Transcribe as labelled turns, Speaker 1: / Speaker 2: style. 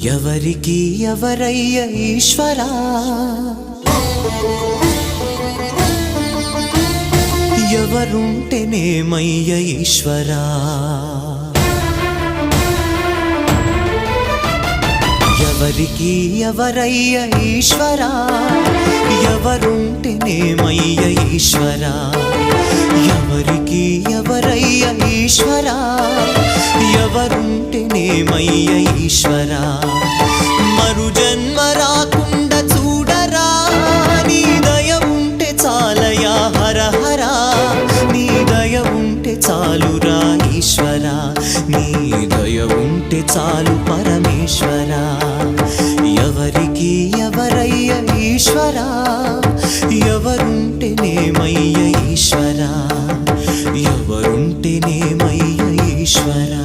Speaker 1: ఎవరికి ఎవరయ్య ఈశ్వరా, ఎవరుంటేనేమయ్య ఈశ్వరా, ఎవరికి ఎవరయ్య ఈశ్వరా, ఎవరుంటేనేమయ్య ఈశ్వరా, ఎవరికి ఎవరయ్య ఈశ్వరా, ఎవరుంటేనేమయ్య ఈశ్వరా. మరు జన్మ రాకుండా చూడరా, నీ దయ ఉంటే చాలయా హర హరా, నీ దయ ఉంటే చాలురా ఈశ్వరా, నీ దయ ఉంటే చాలు పరమేశ్వరా. ఎవరికి ఎవరయ్య ఈశ్వరా, ఎవరుంటేనేమయ్య ఈశ్వరా, ఎవరుంటేనేమయ్య ఈశ్వరా.